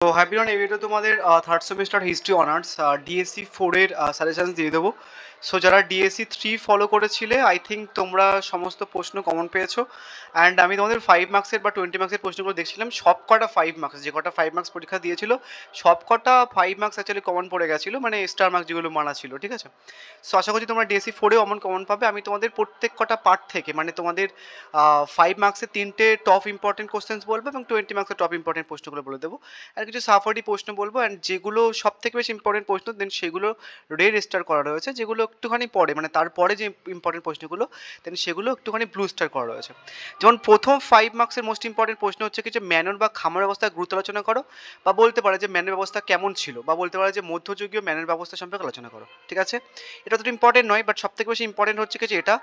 তো happy on এই video তোমাদের third semester history honours DSC 4 এর সাজেশনস দিয়ে দেবো। সো যারা ডিএসসি 3 ফলো করেছিলে আই থিঙ্ক তোমরা সমস্ত প্রশ্ন কমন পেয়েছো। অ্যান্ড আমি তোমাদের 5 মার্কসের বা 20 মার্কসের প্রশ্নগুলো দেখছিলাম, সব কটা 5 মার্কস, যে কটা 5 মার্কস পরীক্ষা দিয়েছিল সব কটা 5 মার্কস অ্যাকচুয়ালি কমন পড়ে গেছিলো, মানে স্টার মার্কস যেগুলো মানা ছিল, ঠিক আছে। সো আশা করছি তোমরা ডিএসসি 4এও কমন পাবে। আমি তোমাদের প্রত্যেক কটা পার্ট থেকে, মানে তোমাদের 5 মার্কসের 3টে টপ ইম্পর্টেন্ট কোশ্চেন্স বলবো এবং 20 মার্কসের টপ ইম্পর্টেন্ট প্রশ্নগুলো বলে দেবো, আর কিছু সাফারি প্রশ্ন বলবো। অ্যান্ড যেগুলো সব থেকে বেশি ইম্পর্টেন্ট প্রশ্ন দেন সেগুলো রেড স্টার করা রয়েছে, যেগুলো একটুখানি পরে মানে তারপরে যে ইম্পর্টেন্ট প্রশ্নগুলো দেন সেগুলো একটুখানি ব্লু স্টার করা রয়েছে। যেমন প্রথম 5 মার্কসের মোস্ট ইম্পর্টেন্ট প্রশ্ন হচ্ছে কিছু ম্যানুয়াল বা খামার ব্যবস্থার গুরুত্ব আলোচনা করো, বা বলতে পারে যে ম্যানুয়াল ব্যবস্থা কেমন ছিল, বা বলতে পারে যে মধ্যযুগীয় ম্যানুয়াল ব্যবস্থা সম্পর্কে আলোচনা করো, ঠিক আছে। এটা তো ইম্পর্টেন্ট নয়, বাট সব থেকে বেশি ইম্পর্টেন্ট হচ্ছে কিছু এটা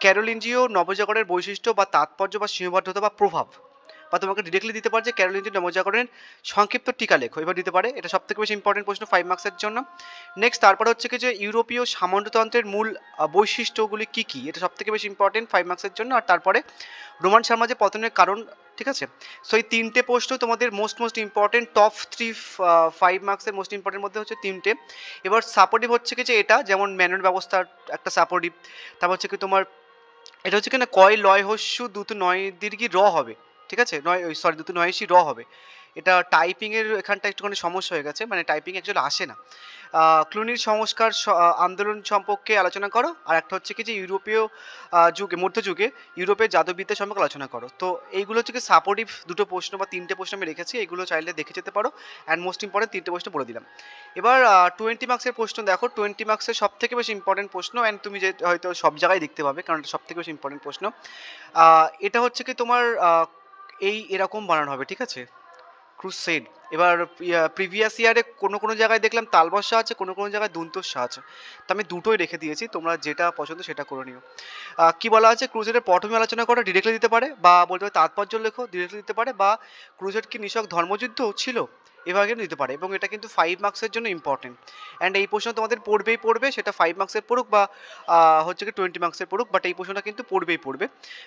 ক্যারোলিঞ্জিও নবজাগরণের বৈশিষ্ট্য বা তাৎপর্য বা সীমাবদ্ধতা বা প্রভাব, বা তোমাকে ডিরেক্টলি দিতে পারে যে ক্যারোলিঞ্জিও নবজাগরণের সংক্ষিপ্ত টিকা লেখো, এবার দিতে পারে। এটা সব থেকে বেশি ইম্পর্টেন্ট প্রশ্ন 5 মার্কসের জন্য। নেক্সট তারপরে হচ্ছে কি যে ইউরোপীয় সামন্ততন্ত্রের মূল বৈশিষ্ট্যগুলি কী কী, এটা সব থেকে বেশি ইম্পর্টেন্ট 5 মার্কসের জন্য। আর তারপরে রোমান সাম্রাজ্যের পতনের কারণ, ঠিক আছে। সো এই 3টে প্রশ্ন তোমাদের মোস্ট ইম্পর্টেন্ট টপ 5 মার্কসের মোস্ট ইম্পর্টেন্ট মধ্যে হচ্ছে 3টে। এবার সাপোর্টিভ হচ্ছে কি যে এটা যেমন ম্যানুয়াল ব্যবস্থার একটা সাপোর্টিভ, তারপর হচ্ছে কি তোমার এটা হচ্ছে কিনা কয় লয় হস্যু দুত নয় দীর্ঘি র হবে, ঠিক আছে, নয় সরি দুটো নয়সি র হবে। এটা টাইপিংয়ের এখানটা একটুখানি সমস্যা হয়ে গেছে, মানে টাইপিং অ্যাকচুয়ালি আসে না। ক্লুনির সংস্কার আন্দোলন সম্পর্কে আলোচনা করো, আর একটা হচ্ছে কি যে ইউরোপীয় যুগে মধ্যযুগে ইউরোপের জাদুবিদ্যা সম্পর্কে আলোচনা করো। তো এইগুলো হচ্ছে কি সাপোর্টিভ দুটো প্রশ্ন বা 3টে প্রশ্ন আমি রেখেছি, এগুলো চাইলে দেখে যেতে পারো। অ্যান্ড মোস্ট ইম্পর্টেন্ট 3টে প্রশ্ন বলে দিলাম। এবার 20 মার্কসের প্রশ্ন দেখো, 20 মার্কসের সব থেকে বেশি ইম্পর্টেন্ট প্রশ্ন, অ্যান্ড তুমি যে হয়তো সব জায়গায় দেখতে পাবে কারণ এটা সব থেকে বেশি ইম্পর্টেন্ট প্রশ্ন। এটা হচ্ছে কি তোমার এই এরকম বানানো হবে, ঠিক আছে, ক্রুসেড। এবার প্রিভিয়াস ইয়ারে কোনো কোনো জায়গায় দেখলাম তালবস্যা আছে, কোনো কোনো জায়গায় দন্তস্যা আছে, তো আমি দুটোই রেখে দিয়েছি, তোমরা যেটা পছন্দ সেটা করে নিও। কি বলা আছে, ক্রুসেডের পটভূমি আলোচনা করো, ডিরেক্টলি দিতে পারে, বা বলতে পারে তাৎপর্য লেখো, ডিরেক্টলি দিতে পারে, বা ক্রুসেড কি নিছক ধর্মযুদ্ধ ছিল, এভাবে কিন্তু দিতে পারে। এবং এটা কিন্তু 5 মার্কসের জন্য ইম্পর্টেন্ট। অ্যান্ড এই প্রশ্ন তোমাদের পড়বেই পড়বে, সেটা 5 মার্কসের পড়ুক বা হচ্ছে কি 20 মার্কসের পড়ুক, বাট এই প্রশ্নটা কিন্তু পড়বেই পড়বে।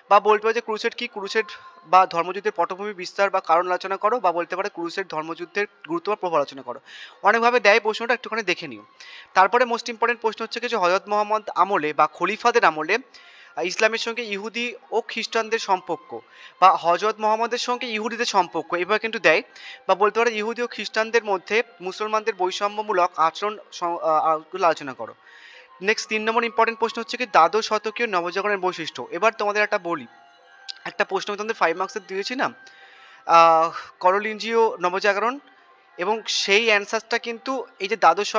বা বলতে পারে যে ক্রুসেড কি, ক্রুসেড বা ধর্মযুদ্ধের পটভূমি বিস্তার বা কারণ আলোচনা করো, বা বলতে পারে ক্রুসেড ধর্মযুদ্ধের গুরুত্ব বা প্রভাব আলোচনা করো। অনেকভাবে দেয় প্রশ্নটা, একটুখানি দেখে নিও। তারপরে মোস্ট ইম্পর্টেন্ট প্রশ্ন হচ্ছে কি যে হযরত মোহাম্মদ আমলে বা খলিফাদের আমলে ইসলামের সঙ্গে ইহুদি ও খ্রিস্টানদের সম্পর্ক, বা হযরত মোহাম্মদের সঙ্গে ইহুদিদের সম্পর্ক, এভাবে কিন্তু দেয়। বা বলতে পারে ইহুদি ও খ্রিস্টানদের মধ্যে মুসলমানদের বৈষম্যমূলক আচরণ গুলো আলোচনা করো। নেক্সট 3 নম্বর ইম্পর্টেন্ট প্রশ্ন হচ্ছে কি দ্বাদশ শতকীয় নবজাগরণের বৈশিষ্ট্য। এবার তোমাদের একটা বলি, একটা প্রশ্ন আমি তোমাদের 5 মার্কসের দিয়েছি না, করলিঞ্জিও নবজাগরণ, এবং সেই অ্যান্সারটা কিন্তু এই যে দ্বাদশ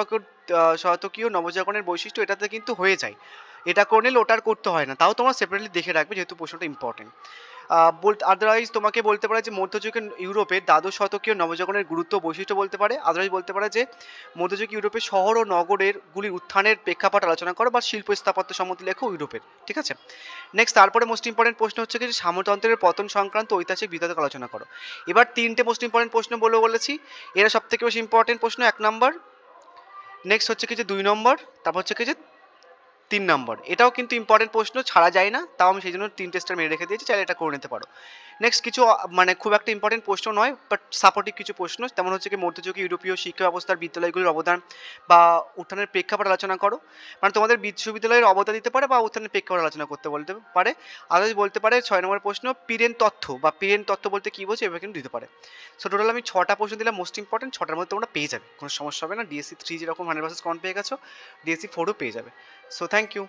শতকীয় নবজাগরণের বৈশিষ্ট্য এটাতে কিন্তু হয়ে যায়। এটা করে নিলে ওটার করতে হয় না, তাও তোমরা সেপারেটলি দেখে রাখবে যেহেতু প্রশ্নটা ইম্পর্টেন্ট। আদারওয়াইজ তোমাকে বলতে পারে যে মধ্যযুগের ইউরোপের দ্বাদশ শতকীয় নবজাগরণের গুরুত্ব বৈশিষ্ট্য বলতে পারে। আদারওয়াইজ বলতে পারে যে মধ্যযুগীয় ইউরোপের শহর ও নগরের গুলির উত্থানের প্রেক্ষাপট আলোচনা করো, বা শিল্প স্থাপত্য সম্বন্ধে লেখো ইউরোপের, ঠিক আছে। নেক্সট তারপরে মোস্ট ইম্পর্টেন্ট প্রশ্ন হচ্ছে কি সামন্ততন্ত্রের পতন সংক্রান্ত ঐতিহাসিক বিতর্ক আলোচনা করো। এবার 3টে মোস্ট ইম্পর্টেন্ট প্রশ্ন বলেছি, এরা সব থেকে বেশি ইম্পর্টেন্ট প্রশ্ন 1 নম্বর। নেক্সট হচ্ছে কি যে 2 নম্বর, তারপর হচ্ছে কি যে 3 নম্বর। এটাও কিন্তু ইম্পর্টেন্ট প্রশ্ন, ছাড়া যায় না, তাও আমি সেই জন্য 3টে স্টার মেরে রেখে দিয়েছি, চাইলে এটা করে নিতে পারো। নেক্সট কিছু মানে খুব একটা ইম্পর্টেন্ট প্রশ্ন নয়, বাট সাপোর্টিভ কিছু প্রশ্ন, তেমন হচ্ছে কি মধ্যযুগীয় ইউরোপীয় শিক্ষা ব্যবস্থার বিদ্যালয়গুলির অবদান বা উত্থানের প্রেক্ষাপট আলোচনা করো। মানে তোমাদের বিশ্ববিদ্যালয়ের অবদান দিতে পারে বা উত্থানের প্রেক্ষাপট আলোচনা করতে বলতে পারে। আদার্স বলতে পারে 6 নম্বর প্রশ্ন পিরেন তথ্য, বা পিরেন তত্ত্ব বলতে কী বোঝে, এভাবে কিন্তু দিতে পারে। সো টোটাল আমি 6টা প্রশ্ন দিলাম মোস্ট ইম্পর্টেন্ট, 6টার মধ্যে তোমরা পেয়ে যাবে, কোনো সমস্যা হবে না। ডিএসসি 3 যেরকম 100% কমন পেয়ে গেছো, ডিএসসি 4ও পেয়ে যাবে। So thank you.